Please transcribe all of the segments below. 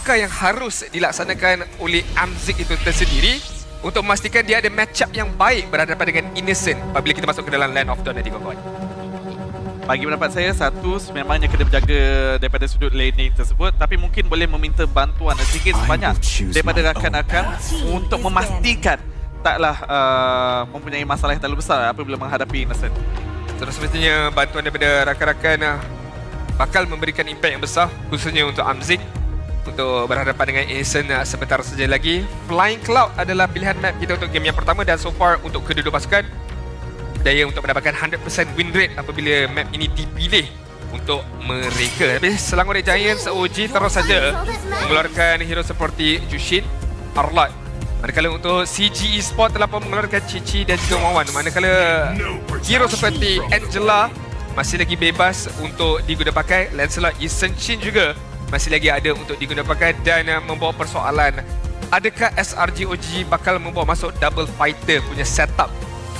apakah yang harus dilaksanakan oleh Amzik itu tersendiri untuk memastikan dia ada match up yang baik berhadapan dengan Innocent apabila kita masuk ke dalam Land of Dawn nanti, kawan-kawan? Bagi pendapat saya, satu, memangnya kena berjaga daripada sudut laning tersebut, tapi mungkin boleh meminta bantuan sedikit sebanyak daripada rakan-rakan untuk memastikan taklah mempunyai masalah yang terlalu besar apabila menghadapi Innocent. Terus semestinya bantuan daripada rakan-rakan bakal memberikan impak yang besar, khususnya untuk Amzik untuk berhadapan dengan Innocent sebentar saja lagi. Flying Cloud adalah pilihan map kita untuk game yang pertama dan so far untuk kedua-dua pasukan daya untuk mendapatkan 100% win rate apabila map ini dipilih untuk mereka. Tapi Selangor Giants OG terus saja mengeluarkan hero seperti Jushin, Arlot. Manakala untuk CG Esports telah pun mengeluarkan Cici dan juga Wawan. Manakala hero seperti Angela masih lagi bebas untuk digunakan pakai. Lancelot Isenshin juga masih lagi ada untuk digunakan pakai dan membawa persoalan. Adakah SRGOG bakal membawa masuk double fighter punya setup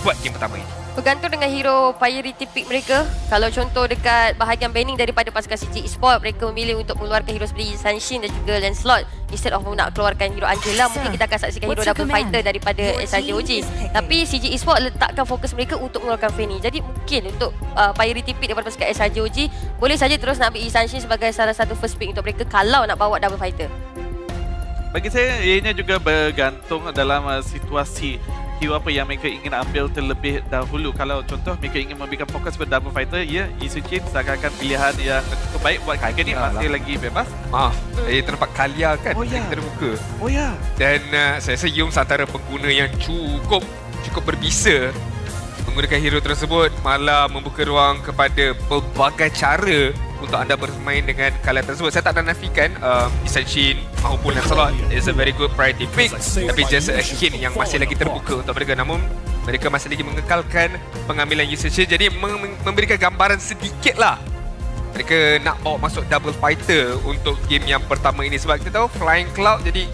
buat game pertama ini? Bergantung dengan hero priority pick mereka. Kalau contoh dekat bahagian banning daripada pasukan CG Esports, mereka memilih untuk mengeluarkan hero seperti Sanshin dan juga Lancelot instead of nak keluarkan hero Angela. Mungkin kita akan saksikan hero double fighter daripada SRGOG. Tapi CG Esports letakkan fokus mereka untuk mengeluarkan Fanny. Jadi mungkin untuk priority pick daripada pasukan SRGOG boleh saja terus nak ambil Sanshin sebagai salah satu first pick untuk mereka kalau nak bawa double fighter. Bagi saya, ianya juga bergantung dalam situasi hero apa yang mereka ingin ambil terlebih dahulu. Kalau contoh mereka ingin memberikan fokus pada double fighter, ya, Isuchin seakan-akan pilihan yang terbaik buat Kagen ni masih lagi bebas. Maaf, terdapat Kalia kan yang terbuka. Oh ya. Dan saya rasa Yums antara pengguna yang cukup berbisa menggunakan hero tersebut, malah membuka ruang kepada pelbagai cara untuk anda bermain dengan Kalia tersebut. Saya tak nak nafikan Isenshin maupun Lancelot is a very good priority pick, tapi just a hint yang masih lagi terbuka untuk mereka. Namun mereka masih lagi mengekalkan pengambilan Isenshin, jadi memberikan gambaran sedikit lah mereka nak bawa masuk double fighter untuk game yang pertama ini. Sebab kita tahu Flying Cloud jadi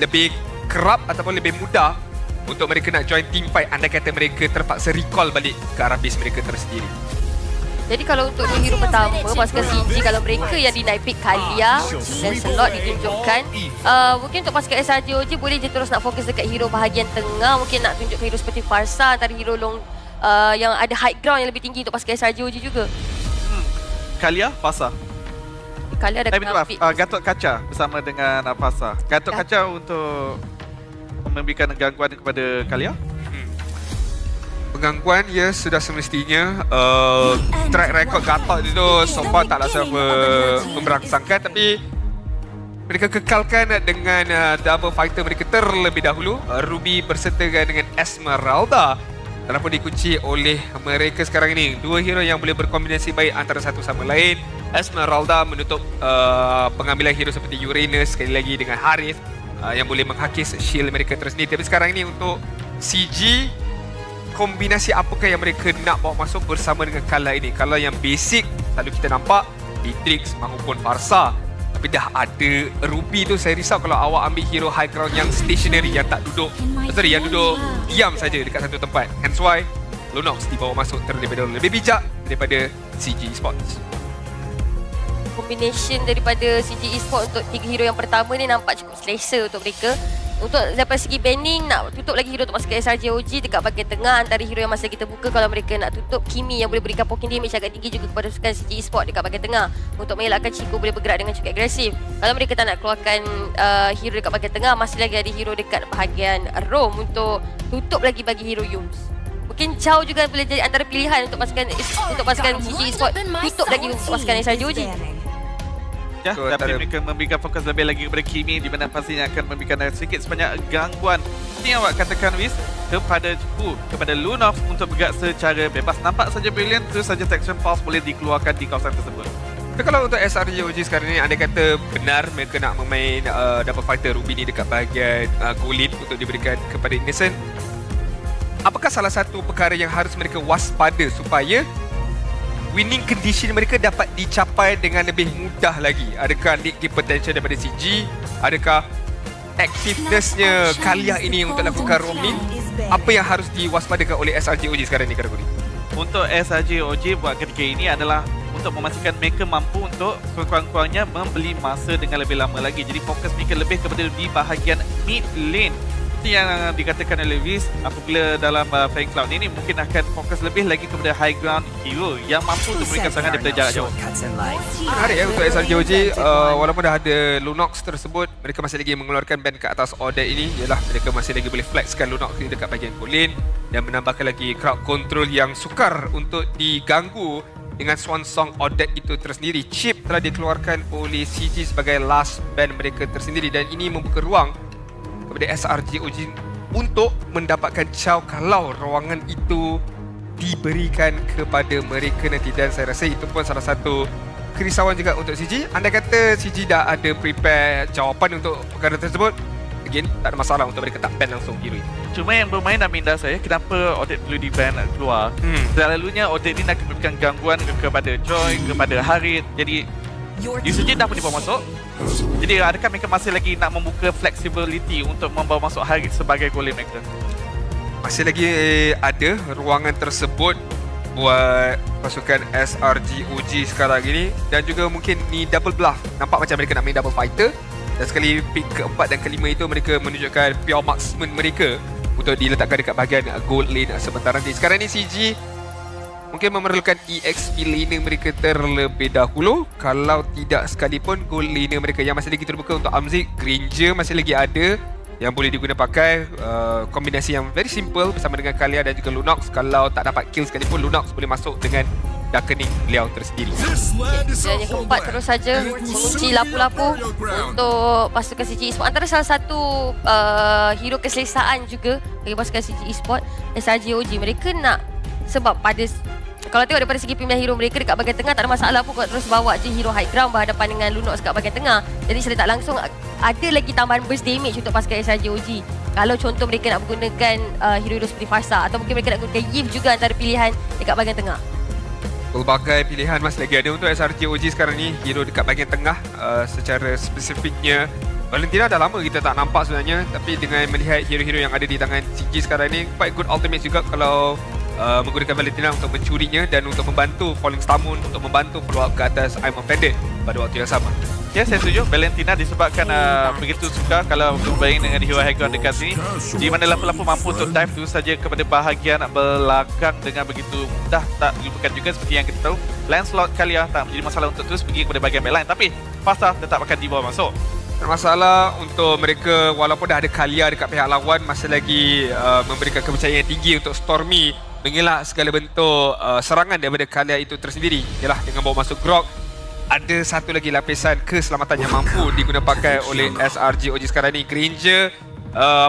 lebih kerap ataupun lebih mudah untuk mereka nak join team fight andai kata mereka terpaksa recall balik ke arah base mereka tersendiri. Jadi kalau untuk dua hero pertama, pasukan CG, kalau mereka yang dinaik pick Kalia dan Slot ditunjukkan, mungkin untuk pasukan SRGOG boleh je terus nak fokus dekat hero bahagian tengah. Mungkin nak tunjukkan hero seperti Farsa, antara hero yang ada high ground yang lebih tinggi untuk pasukan SRGOG juga. Kalia, Farsa. Kalia ada kena pick. Gatot Kaca bersama dengan Farsa. Gatot Kaca untuk memberikan gangguan kepada Kalia. Penggangguan ya sudah semestinya. Track record Gatot itu so far taklah siapa memberangsangkan, tapi mereka kekalkan dengan double fighter mereka terlebih dahulu. Ruby berserta dengan Esmeralda telah pun dikunci oleh mereka sekarang ini. Dua hero yang boleh berkombinasi baik antara satu sama lain. Esmeralda menutup pengambilan hero seperti Uranus, sekali lagi dengan Harith yang boleh menghakis shield mereka tersendiri. Tapi sekarang ini untuk CG, kombinasi apakah yang mereka nak bawa masuk bersama dengan Kala ini? Kalau yang basic selalu kita nampak Beatrix maupun Farsa, tapi dah ada Ruby tu. Saya risau kalau awak ambil hero high ground yang stationary, yang tak duduk, yang duduk diam saja dekat satu tempat. Hence why Lunox dibawa masuk terlebih dahulu, lebih bijak daripada CG Esports. Combination daripada CG Esports untuk tiga hero yang pertama ni nampak cukup selesa untuk mereka. Untuk daripada segi banning, nak tutup lagi hero untuk masuk ke SRGOG dekat bahagian tengah, antara hero yang masih lagi terbuka. Kalau mereka nak tutup Kimi yang boleh berikan poking damage agak tinggi juga kepada pasukan CG Esports dekat bahagian tengah, untuk mengelakkan Chico boleh bergerak dengan cukup agresif. Kalau mereka tak nak keluarkan hero dekat bahagian tengah, masih lagi ada hero dekat bahagian Rome untuk tutup lagi bagi hero Yums. Mungkin Chow juga boleh jadi antara pilihan untuk pasukan CG Esports tutup lagi untuk pasukan SRGOG. Ya, tapi mereka memberikan fokus lebih lagi kepada Kimi, di mana pastinya akan memberikan sedikit sebanyak gangguan seperti yang awak katakan, Wiz, kepada Lunox untuk bergerak secara bebas. Nampak saja brilliant, terus saja Section Pulse boleh dikeluarkan di kawasan tersebut. Tapi kalau untuk SRGOG sekarang ni, andai kata benar mereka nak memain double fighter Ruby ni dekat bahagian Golin untuk diberikan kepada Innocent, apakah salah satu perkara yang harus mereka waspada supaya winning condition mereka dapat dicapai dengan lebih mudah lagi? Adakah lead game potential daripada CG? Adakah aktifnessnya Kalia ini untuk lakukan roaming? Apa yang harus diwaspadakan oleh SRGOG sekarang ni, Karaguri? Untuk SRGOG buat ketika ini adalah untuk memastikan mereka mampu untuk sekurang-kurangnya membeli masa dengan lebih lama lagi. Jadi fokus mereka lebih kepada di bahagian mid lane. Seperti yang dikatakan oleh Wiz, apabila dalam Flying Cloud ini mungkin akan fokus lebih lagi kepada high ground hero yang mampu untuk memberikan serangan daripada jarak jauh. Menarik ya untuk SRGOG, walaupun dah ada Lunox tersebut, mereka masih lagi mengeluarkan ban ke atas Odet ini. Ialah mereka masih lagi boleh flexkan Lunox ini dekat bahagian goal lane dan menambahkan lagi crowd control yang sukar untuk diganggu dengan Swan Song Odet itu tersendiri. Chip telah dikeluarkan oleh CG sebagai last ban mereka tersendiri dan ini membuka ruang kepada SRGOG untuk mendapatkan caw kalau ruangan itu diberikan kepada mereka nanti, dan saya rasa itu pun salah satu kerisauan juga untuk CG. Andai kata CG dah ada prepare jawapan untuk perkara tersebut, again tak ada masalah untuk mereka tak ban langsung hero itu. Cuma yang bermain dalam minda saya, kenapa Odet perlu di-ban keluar? Selalunya Odet ni akan memberikan gangguan kepada Joy, kepada Harit. Jadi UCG dah pun dibawa masuk. Jadi adakah mereka masih lagi nak membuka flexibility untuk membawa masuk Harit sebagai goal lane mereka? Masih lagi ada ruangan tersebut buat pasukan SRGOG sekarang ini, dan juga mungkin ni double bluff. Nampak macam mereka nak main double fighter, dan sekali pick keempat dan kelima itu mereka menunjukkan pure marksman mereka untuk diletakkan dekat bahagian gold lane sebentar nanti. Sekarang ni CG mungkin memerlukan EXP laner mereka terlebih dahulu. Kalau tidak sekalipun, gold laner mereka yang masih lagi terbuka untuk Amzik, Granger masih lagi ada yang boleh digunakan pakai. Kombinasi yang very simple bersama dengan Kalia dan juga Lunox. Kalau tak dapat kill sekalipun, Lunox boleh masuk dengan Darkening beliau tersendiri. Dan yang keempat terus saja mengunci lapu-lapu untuk pasukan CG Esports. Antara salah satu hero keselesaan juga bagi pasukan CG Esports, SRGOG. Mereka nak, sebab pada kalau tengok daripada segi pemilihan hero mereka dekat bahagian tengah tak ada masalah pun kalau terus bawa je hero high ground berhadapan dengan Lunox kat bahagian tengah. Jadi secara tak langsung ada lagi tambahan burst damage untuk pasukan SRGOG. Kalau contoh mereka nak menggunakan hero-hero seperti Farsa, atau mungkin mereka nak gunakan Yves juga antara pilihan dekat bahagian tengah. Pelbagai pilihan masih lagi ada untuk SRGOG sekarang ni. Hero dekat bahagian tengah, secara spesifiknya Valentina dah lama kita tak nampak sebenarnya, tapi dengan melihat hero-hero yang ada di tangan CG sekarang ni, quite good ultimate juga kalau menggunakan Valentina untuk mencurinya dan untuk membantu Falling Star Moon untuk membantu follow up ke atas I'm Offended pada waktu yang sama. Ya, saya setuju. Valentina disebabkan begitu suka kalau bermain dengan hero high ground dekat sini, di mana lapu-lapu mampu untuk dive terus saja kepada bahagian belakang dengan begitu mudah. Tak dilupakan juga seperti yang kita tahu, Lancelot Kalia tak menjadi masalah untuk terus pergi kepada bahagian backline, tapi Farsa tetap akan dibawa masuk. Masalah untuk mereka, walaupun dah ada Kalia dekat pihak lawan, masih lagi memberikan kepercayaan yang tinggi untuk Stormy mengelak segala bentuk serangan daripada Kalia itu tersendiri. Yalah, dengan bawa masuk Grog, ada satu lagi lapisan keselamatan yang mampu digunakan pakai oleh SRGOG sekarang ni. Granger,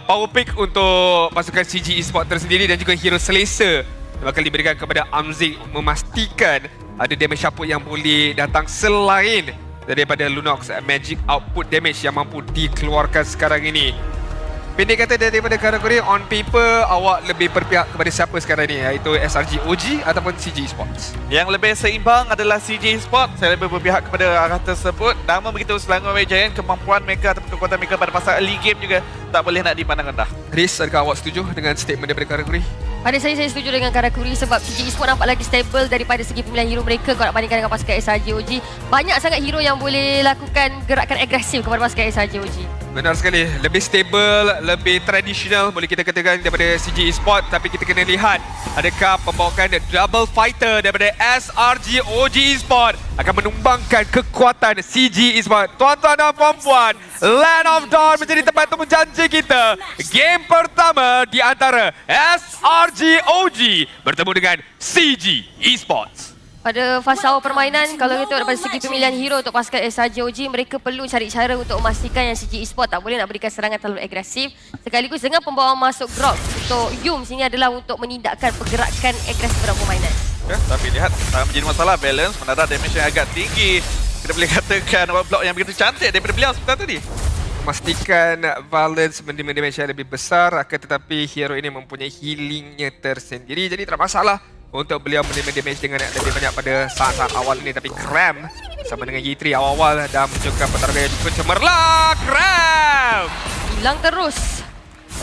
power pick untuk pasukan CG Esports tersendiri dan juga hero selesa bakal diberikan kepada Amzik, memastikan ada damage support yang boleh datang selain daripada Lunox. Magic output damage yang mampu dikeluarkan sekarang ini. Pendek kata, daripada kategori on paper, awak lebih berpihak kepada siapa sekarang ni, iaitu SRGOG ataupun CG Esports? Yang lebih seimbang adalah CG Esports. Saya lebih berpihak kepada arah tersebut. Nama begitu Selangor Red Giant, kemampuan mereka ataupun kekuatan mereka pada pasal early game juga tak boleh nak dipandang rendah. Riz, adakah awak setuju dengan statement daripada kategori? Pada saya setuju dengan Karakuri sebab CG Esports nampak lagi stable daripada segi pemilihan hero mereka kalau nak bandingkan dengan pasukan SRGOG. Banyak sangat hero yang boleh lakukan gerakan agresif kepada pasukan SRGOG. Benar sekali, lebih stable, lebih tradisional boleh kita katakan daripada CG Esports, tapi kita kena lihat adakah pembawaan double fighter daripada SRGOG Esports akan menumbangkan kekuatan CG Esports. Tuan-tuan dan puan-puan, Land of Dawn menjadi tempat untuk menjanji kita game pertama di antara SRGOG bertemu dengan CG Esports. Pada fasa awal permainan, kalau kita tengok daripada segi pemilihan hero untuk pasukan SRGOG, mereka perlu cari cara untuk memastikan yang CG Esports tak boleh nak berikan serangan terlalu agresif. Sekaligus dengan pembawaan masuk Grog untuk Yum sini adalah untuk menindakkan pergerakan agresif dalam permainan. Ya, tapi lihat menjadi masalah balance, mendadak damage yang agak tinggi. Kita boleh katakan block yang begitu cantik daripada beliau sebentar tadi. Memastikan balance menerima damage yang lebih besar, akan tetapi hero ini mempunyai healingnya tersendiri, jadi tak masalah untuk beliau menerima damage dengan lebih banyak pada saat-saat awal ini. Tapi Cram sama dengan Y3 awal-awal dah menunjukkan pertarungan yang cukup cemerlang. Cram! Hilang terus.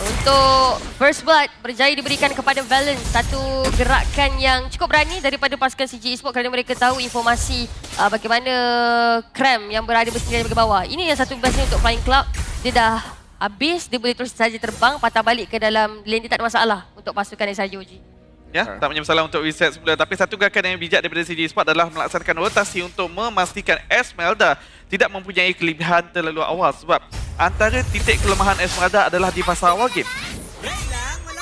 Untuk First Blood berjaya diberikan kepada Valence, satu gerakan yang cukup berani daripada pasukan CG Esports kerana mereka tahu informasi bagaimana Cram yang berada bersendirian di bawah. Ini yang satu bestnya untuk Flying Club. Dia dah habis, dia boleh terus saja terbang, patah balik ke dalam lane, dia tak ada masalah untuk pasukan SRG OG. Ya, tak punya masalah untuk reset semula. Tapi satu gerakan yang bijak daripada CG Esports adalah melaksanakan rotasi untuk memastikan Esmeralda tidak mempunyai kelebihan terlalu awal. Sebab antara titik kelemahan Esmeralda adalah di fasa awal game.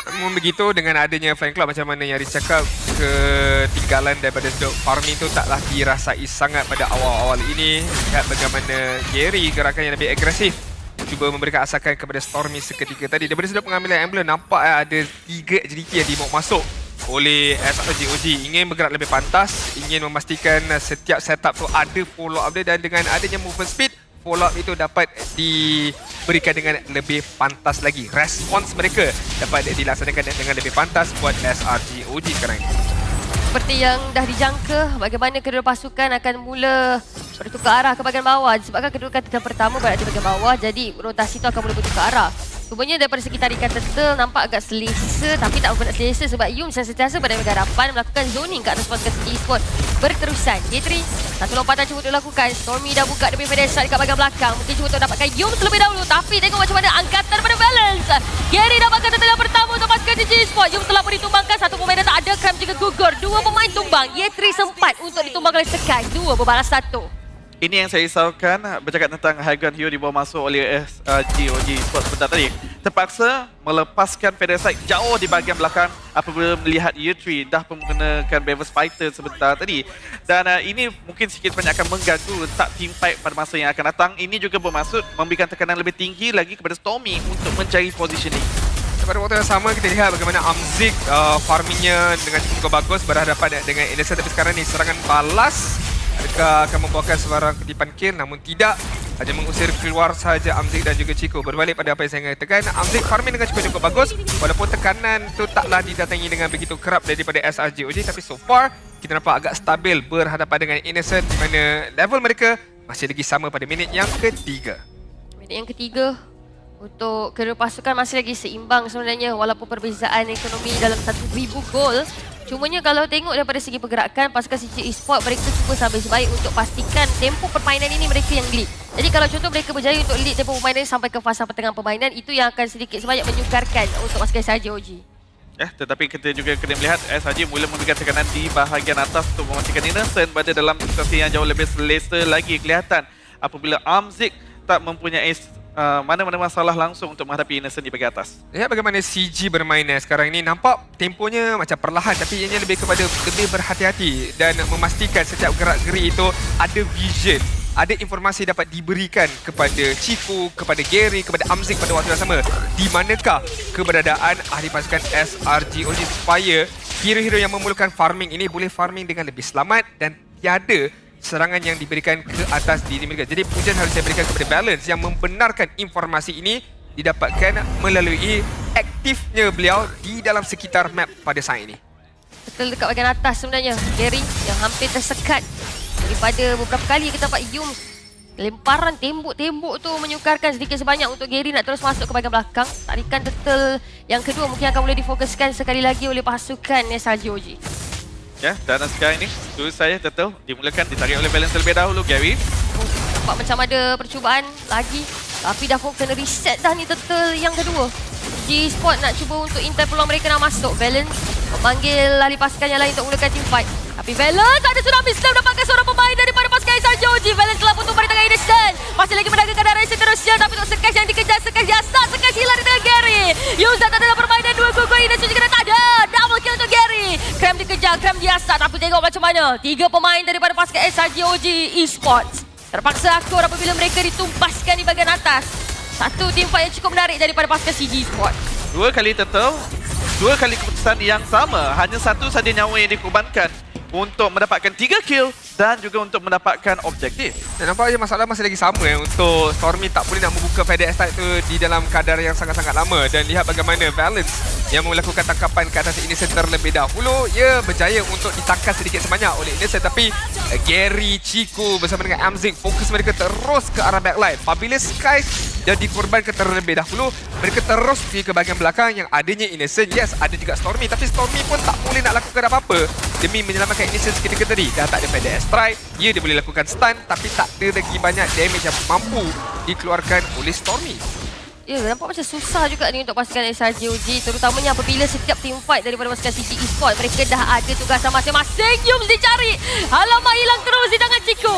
Namun begitu, dengan adanya Flying Club macam mana yang dicakap, ketinggalan daripada sudut farming itu taklah dirasai sangat pada awal-awal ini. Lihat bagaimana Gary gerakan yang lebih agresif, cuba memberikan asakan kepada Stormy seketika tadi. Daripada sudut pengambilan emblem, nampak ada 3 agility yang dibawa masuk oleh SRG OG. Ingin bergerak lebih pantas, ingin memastikan setiap setup tu ada follow up dia, dan dengan adanya movement speed, follow up itu dapat diberikan dengan lebih pantas lagi. Respons mereka dapat dilaksanakan dengan lebih pantas buat SRG OG sekarang ini. Seperti yang dah dijangka, bagaimana kedua pasukan akan mula bertukar arah ke bahagian bawah. Disebabkan kedudukan tekan pertama berada di bahagian bawah, jadi rotasi itu akan mula bertukar arah. Rupanya daripada segi tarikan turtle nampak agak selesa, tapi tak berapa nak selesa sebab Yum sentiasa berada di hadapan melakukan zoning ke atas pasukan CG Esports berterusan. G3, satu lompatan cuba untuk dilakukan. Stormy dah buka demi Fede shot dekat bahagian belakang. Mungkin cuba untuk dapatkan Yum terlebih dahulu, tapi tengok macam mana angkatan daripada Valence. Gary dapatkan turtle yang pertama untuk pasukan CG Esports. Yum telah pun ditumbangkan, satu pemain dah tak ada, Cram juga gugur. 2 pemain tumbang. G3 sempat untuk ditumbangkan oleh Sekai. 2 berbalas 1. Ini yang saya risaukan bercakap tentang high ground hero dibawa masuk oleh SRG OG Esports sebentar tadi. Terpaksa melepaskan Federside jauh di bahagian belakang apabila melihat Yew3 dah menggunakan Beavers Fighter sebentar tadi. Dan ini mungkin sikit banyak akan mengganggu letak team fight pada masa yang akan datang. Ini juga bermaksud memberikan tekanan lebih tinggi lagi kepada Stormy untuk mencari positioning. Pada waktu yang sama, kita lihat bagaimana Amzik farmingnya dengan cukup bagus berhadapan dengan Innocent. Tapi sekarang ni serangan balas, adakah akan membawakan sebarang ketipan kill? Namun tidak, hanya mengusir keluar sahaja Amzik dan juga Chico. Berbalik pada apa yang saya katakan, Amzik farming dengan cukup bagus, walaupun tekanan tu taklah didatangi dengan begitu kerap daripada SRG OG. Tapi so far, kita nampak agak stabil berhadapan dengan Innocent, di mana level mereka masih lagi sama pada minit yang ketiga. Minit yang ketiga, untuk kedua pasukan masih lagi seimbang sebenarnya, walaupun perbezaan ekonomi dalam 1,000 gol. Cumanya kalau tengok daripada segi pergerakan, pasukan CG Esports mereka cuba sampai sebaik untuk pastikan tempoh permainan ini mereka yang lead. Jadi kalau contoh mereka berjaya untuk lead tempoh permainan sampai ke fasa pertengahan permainan, itu yang akan sedikit sebanyak menyukarkan untuk pasukan SRG OG. Tetapi kita juga kena melihat SRG mula memberikan tekanan di bahagian atas untuk memastikan Innocent berada dalam situasi yang jauh lebih selesa lagi. Kelihatan apabila Amzik tak mempunyai mana-mana masalah langsung untuk menghadapi Innocent di bahagian atas. Lihat bagaimana CG bermain sekarang ini. Nampak temponya macam perlahan, tapi ianya lebih kepada lebih berhati-hati dan memastikan setiap gerak-geri itu ada vision, ada informasi dapat diberikan kepada Chico, kepada Gary, kepada Amzik pada waktu yang sama. Di manakah keberadaan ahli pasukan SRG OG supaya hero-hero yang memerlukan farming ini boleh farming dengan lebih selamat dan tiada serangan yang diberikan ke atas diri mereka. Jadi pujian harus saya berikan kepada Valence yang membenarkan informasi ini didapatkan melalui aktifnya beliau di dalam sekitar map pada saat ini. Betul, dekat bahagian atas sebenarnya Gary yang hampir tersekat daripada beberapa kali kita dapat Yum. Lemparan tembok-tembok tu menyukarkan sedikit sebanyak untuk Gary nak terus masuk ke bahagian belakang. Tarikan turtle yang kedua mungkin akan boleh difokuskan sekali lagi oleh pasukan SRG OG. Dan sekarang ini terus saya turtle dimulakan ditarik oleh Valence terlebih dahulu. Gary nampak macam ada percubaan lagi, tapi dah pun kena reset dah ni turtle yang kedua. CG Esports nak cuba untuk intai peluang mereka nak masuk. Valence memanggil ahli pasukan yang lain untuk mulakan team fight, tapi Valence ada tsunami slam dapatkan seorang pemain daripada pasukan SRG OG. Valence telah pun tumpah di tengah Innocent, masih lagi menangkan darah seterusnya, tapi untuk Sekai yang dikejar, Sekai biasa, Sekai hilang di tengah Gary. Yuzat ada dalam permainan 2 gugur, Innocent juga tak ada. Double kill untuk Gary. Cram dikejar, Cram biasa, tapi tengok macam mana 3 pemain daripada pasukan SRG OG Esports terpaksa akur apabila mereka ditumpaskan di bahagian atas. Satu team fight yang cukup menarik daripada pasukan CG Esports. 2 kali turtle, 2 kali keputusan yang sama. Hanya satu saja nyawa yang dikorbankan untuk mendapatkan 3 kill dan juga untuk mendapatkan objektif. Dan nampaknya masalah masih lagi sama untuk Stormy tak boleh nak membuka FedEx Strike tu di dalam kadar yang sangat-sangat lama. Dan lihat bagaimana Valence yang melakukan tangkapan ke atas Innocent terlebih dahulu. Ia berjaya untuk ditangkap sedikit sebanyak oleh Innocent, tapi Gary, Chico bersama dengan Amzik fokus mereka terus ke arah backline. Apabila Skies dah dikorbankan terlebih dahulu, mereka terus pergi ke bahagian belakang yang adanya Innocent. Yes, ada juga Stormy, tapi Stormy pun tak boleh nak lakukan apa-apa demi menyelamatkan Innocent seketika tadi. Dah tak ada FedEx Strike, dia boleh lakukan stun, tapi tak ada lagi banyak damage yang mampu dikeluarkan oleh Stormy. Ya, nampak macam susah juga ni untuk pasukan SRGOG, terutamanya apabila setiap team fight daripada pasukan CG Esports mereka dah ada tugasan masing-masing. Yums dicari, alamak hilang terus di tangan Chico.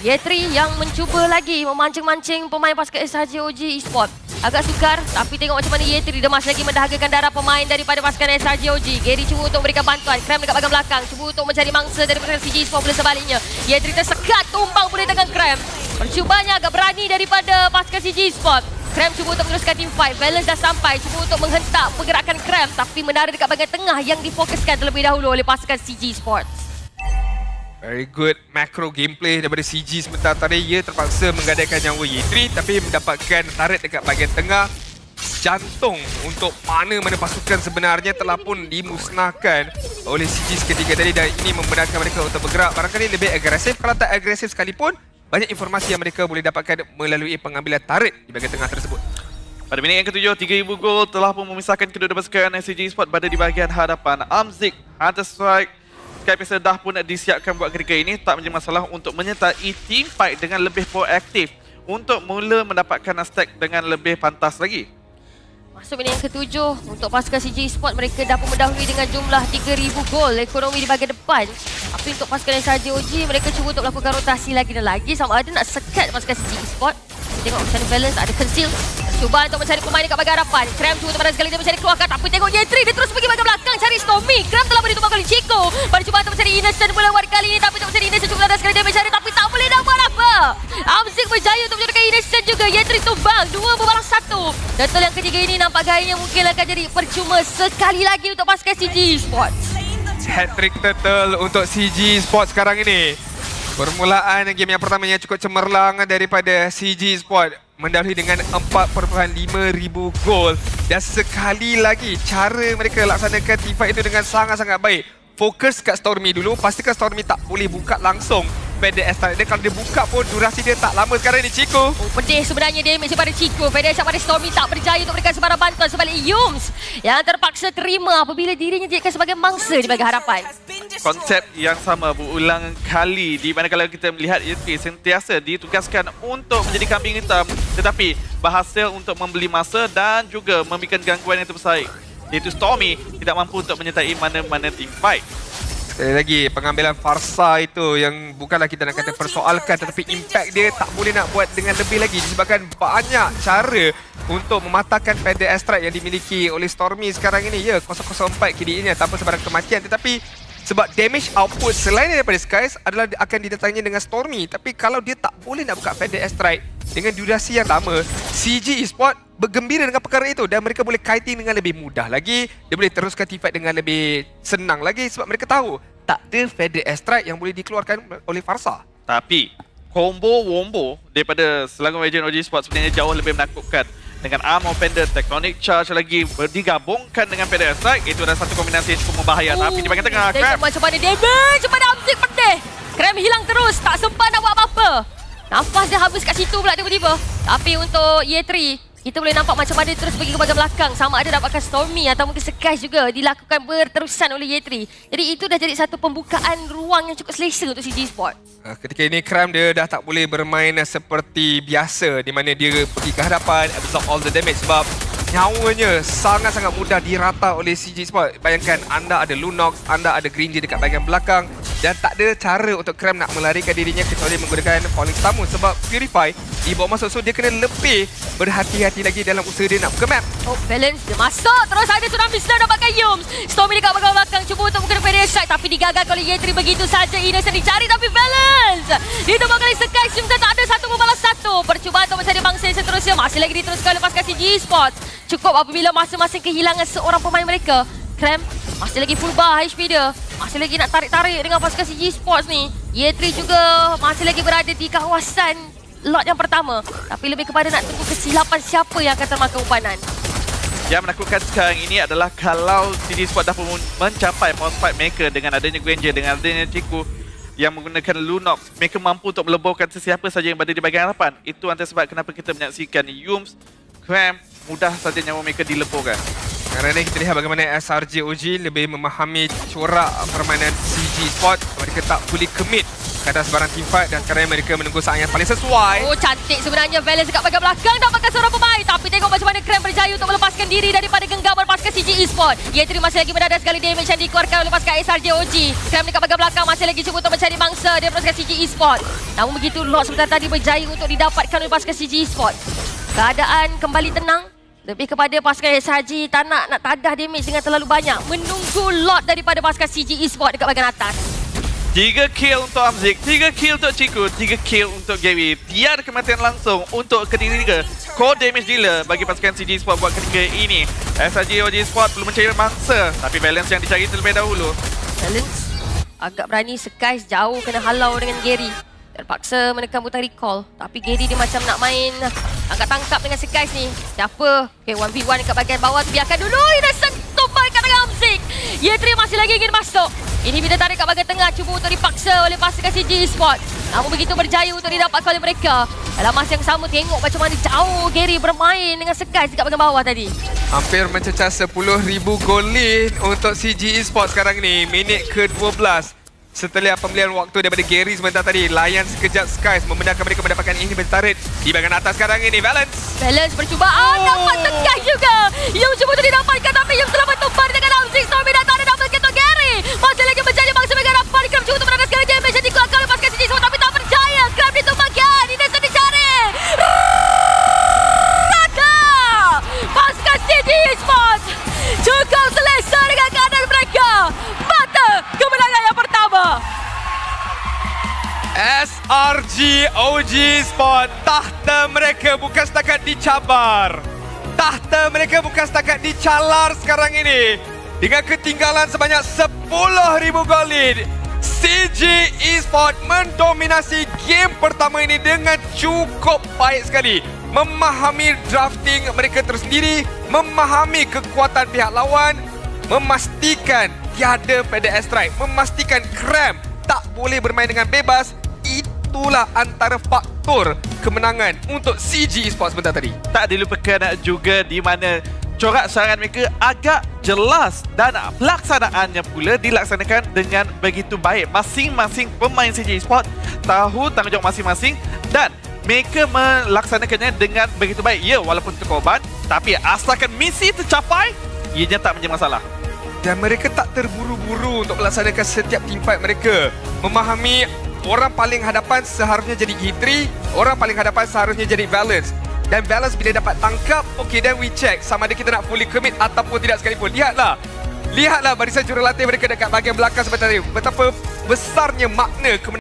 Yetri yang mencuba lagi memancing-mancing pemain pasukan SRGOG Esports. Agak sukar, tapi tengok macam mana Yetri dia masih lagi mendahagakan darah pemain daripada pasukan SRGOG. Gary cuba untuk memberikan bantuan, Krem dekat bahagian belakang, cuba untuk mencari mangsa daripada CG Esports pula sebaliknya. Yetri tersekat, tumbang pula dengan Krem. Percubanya agak berani daripada pasukan CG Esports. Krem cuba untuk meneruskan team fight, Valence dah sampai, cuba untuk menghentak pergerakan Krem, tapi menara dekat bahagian tengah yang difokuskan terlebih dahulu oleh pasukan CG Esports. Very good macro gameplay daripada CG sebentar tadi. Ia terpaksa menggadaikan nyawa Yetri, tapi mendapatkan turret dekat bahagian tengah. Jantung untuk mana-mana pasukan sebenarnya telah pun dimusnahkan oleh CG seketika tadi, dan ini membenarkan mereka untuk bergerak barangkali lebih agresif. Kalau tak agresif sekalipun, banyak informasi yang mereka boleh dapatkan melalui pengambilan turret di bahagian tengah tersebut. Pada minit yang ke-7, 3,000 gol telah pun memisahkan kedua pasukan CG Esports berada di bahagian hadapan. Amzik, Hunter Strike, Skypixel dah pun disiapkan buat ketika ini. Tak menjadi masalah untuk menyertai team fight dengan lebih proaktif untuk mula mendapatkan stack dengan lebih pantas lagi. Masuk minit yang ke-7 untuk pasukan CG Esports, mereka dah pun mendahului dengan jumlah 3,000 gol ekonomi di bahagian depan. Tapi untuk pasukan SRGOG, mereka cuba untuk melakukan rotasi lagi dan lagi sama ada nak sekat pasukan CG Esports. Tengok macam mana Valence ada conceal. Cuba untuk mencari pemain dekat bahagian hadapan. Krem cuba untuk pada sekali dia mencari keluarkan, tapi tengok Yetri dia terus pergi bahagian belakang cari Stormy. Krem telah boleh tumbang oleh Chico. Pada cuba untuk mencari Innocent pula buat kali ini, tapi untuk mencari Innocent cuba pada sekali dia mencari, tapi tak boleh nak buat apa. Amzik berjaya untuk mencari Innocent juga. Yetri tumbang, 2 berbalas 1. Battle yang ketiga ini nampak gayanya mungkin akan jadi percuma sekali lagi untuk pasukan CG Esports. Hat-trick turtle untuk CG Esports sekarang ini. Permulaan game yang pertamanya cukup cemerlang daripada CG Esports, mendahului dengan 4,5,000 gol. Dan sekali lagi cara mereka laksanakan team fight itu dengan sangat-sangat baik. Fokus kat Stormy dulu, pastikan Stormy tak boleh buka langsung FedEx Strike dia. Kalau dia buka pun durasi dia tak lama. Sekarang ni Chico. Oh, pedih sebenarnya damage daripada Chico. FedEx Strike pada Stormy tak berjaya untuk memberikan sebarang bantuan. Sebalik Yums yang terpaksa terima apabila dirinya dijadikan sebagai mangsa di bahagian harapan. Konsep yang sama berulang kali di mana kalau kita melihat Yetri sentiasa ditugaskan untuk menjadi kambing hitam, tetapi berhasil untuk membeli masa dan juga memberikan gangguan yang terbaik. Iaitu Stormy tidak mampu untuk menyertai mana-mana team fight. Sekali lagi, pengambilan Farsa itu yang bukanlah kita nak kata persoalkan, tetapi impact dia tak boleh nak buat dengan lebih lagi disebabkan banyak cara untuk mematahkan FedEx Strike yang dimiliki oleh Stormy sekarang ini. Ya, 004 KDA-nya tanpa sebarang kematian, tetapi sebab damage output selain daripada Skies adalah akan didatangi dengan Stormy. Tapi kalau dia tak boleh nak buka FedEx Strike dengan durasi yang lama, CG Esports bergembira dengan perkara itu dan mereka boleh kiting dengan lebih mudah lagi. Dia boleh teruskan team fight dengan lebih senang lagi sebab mereka tahu tak ada FedEx Strike yang boleh dikeluarkan oleh Farsa. Tapi combo wombo daripada Selangor Legend OG Esports sebenarnya jauh lebih menakutkan. Dengan Armor Pendant, Tectonic Charge lagi digabungkan dengan FedEx Strike, itu adalah satu kombinasi yang cukup membahaya. Tapi di bahagian tengah, Krem macam mana damage pada Amzik pedih. Krem hilang terus, tak sempat nak buat apa-apa. Nafas dia habis kat situ pula tiba-tiba. Tapi untuk Yetri, kita boleh nampak macam mana terus pergi ke bahagian belakang. Sama ada dapatkan Stormy atau mungkin Skies juga dilakukan berterusan oleh Yetri. Jadi itu dah jadi satu pembukaan ruang yang cukup selesa untuk CG Esports. Ketika ini Krem dia dah tak boleh bermain seperti biasa di mana dia pergi ke hadapan, absorb all the damage sebab nyawanya sangat-sangat mudah dirata oleh CG Esports. Bayangkan anda ada Lunox, anda ada Green J dekat bahagian belakang dan tak ada cara untuk Krem nak melarikan dirinya kecuali menggunakan Falling Stamu sebab Purify dibawa masuk, so dia kena lebih berhati-hati lagi dalam usaha dia nak buka map. Oh, Valence dia masuk, terus ada Tsunami Slam dapatkan Yums. Stormy dekat bahagian belakang cuba untuk menggunakan FedEx Strike tapi digagalkan oleh Yetri begitu saja. Innocent dicari tapi Valence ditembak oleh Skies, Yums tak ada 1 membalas 1. Percubaan untuk mencari bangsa yang seterusnya masih lagi diteruskan lepaskan CG Esports. Cukup apabila masing-masing kehilangan seorang pemain mereka. Krem masih lagi full bar HP dia. Masih lagi nak tarik-tarik dengan pasukan CG Esports ni. Year 3 juga masih lagi berada di kawasan lot yang pertama. Tapi lebih kepada nak tunggu kesilapan siapa yang akan termakan umpanan. Yang menakutkan sekarang ini adalah kalau CG Sport dah pun mencapai mouse fight mereka dengan adanya Granger, dengan adanya Ciku yang menggunakan Lunox, mereka mampu untuk meleburkan sesiapa saja yang berada di bahagian hadapan. Itu antara sebab kenapa kita menyaksikan Yums, Cram, mudah saja nyawa mereka dileburkan. Sekarang ni kita lihat bagaimana SRJ OG lebih memahami corak permainan CG Sport. Mereka tak fully commit kepada sebarang teamfight dan sekarang mereka menunggu saat yang paling sesuai. Oh, cantik sebenarnya Valence dekat bahagian belakang dapatkan seorang pemain. Tapi tengok macam mana Cram berjaya untuk melepaskan diri daripada genggaman pasukan CG Esport. Year 3 masih lagi mendadak sekali damage yang dikeluarkan oleh pasukan SRJ OG. Cram dekat bahagian belakang masih lagi cuba untuk mencari mangsa daripada pasukan CG Esport. Namun begitu, lot sebentar tadi berjaya untuk didapatkan oleh pasukan CG Esport. Keadaan kembali tenang. Lebih kepada pasukan SRJ tak nak tadah damage dengan terlalu banyak. Menunggu lot daripada pasukan CG Esport dekat bahagian atas. 3 kill untuk Amzik, 3 kill untuk Ciku, 3 kill untuk Gary. Tiada kematian langsung untuk ketiga. Core damage dealer bagi pasukan CG Sport buat ketiga ini. SRJ OG Sport belum mencari mangsa, tapi balance yang dicari terlebih dahulu. Balance agak berani, Skies jauh kena halau dengan Gary. Terpaksa menekan butang recall. Tapi Gary dia macam nak main angkat-tangkap dengan Skies ni. Siapa? Okay, 1v1 dekat bahagian bawah. Biarkan dulu. Ini sentuh baik kat tangan Amzik. Year 3 masih lagi ingin masuk. Ini bila tarik kat bahagian tengah, cuba untuk dipaksa oleh pasukan CG Esport. Namun begitu berjaya untuk didapatkan oleh mereka. Dalam masa yang sama, tengok macam mana jauh Gary bermain dengan Skies dekat bahagian bawah tadi. Hampir mencecah 10,000 gol lead untuk CG Esport sekarang ni. Minit ke-12. Setelah pembelian waktu daripada Gary sebentar tadi, layan sekejap Skies membenarkan mereka mendapatkan ini bertarit di bahagian atas sekarang ini. Valence percubaan, dapat tekan juga. Yum cuba untuk didapatkan, tapi Yum telah bertumpah di tangan Amzik. Stormy dah tak ada double kill untuk Gary. Masih lagi menjadi bangsa mereka dapat. Cram cuba untuk mendadak sekali damage yang dikeluarkan oleh pasukan CG Sport, tapi tak berjaya. Cram ditumbangkan. Ini sedang dicari. Raka! Pasukan CG Sport cukup selesa dengan keadaan mereka. Mata kemenangan yang pertama. SRJ OG Sport, tahta mereka bukan setakat dicabar. Tahta mereka bukan setakat dicalar sekarang ini. Dengan ketinggalan sebanyak 10,000 gol lead, CG Esport mendominasi game pertama ini dengan cukup baik sekali. Memahami drafting mereka tersendiri, memahami kekuatan pihak lawan, memastikan tiada PDS strike, memastikan Cram tak boleh bermain dengan bebas. Itulah antara faktor kemenangan untuk CG Esport sebentar tadi. Tak dilupakan juga di mana corak serangan mereka agak jelas dan pelaksanaannya pula dilaksanakan dengan begitu baik. Masing-masing pemain CG Esport tahu tanggungjawab masing-masing dan mereka melaksanakannya dengan begitu baik. Ya, walaupun terkorban, tapi asalkan misi tercapai, ianya tak menjadi masalah. Dan mereka tak terburu-buru untuk melaksanakan setiap teamfight mereka. Memahami orang paling hadapan seharusnya jadi E3, orang paling hadapan seharusnya jadi Valence. Dan Valence bila dapat tangkap, okay, then we check sama ada kita nak fully commit ataupun tidak sekalipun. Lihatlah barisan jurulatih mereka dekat bahagian belakang sebentar tadi. Betapa besarnya makna kemenangan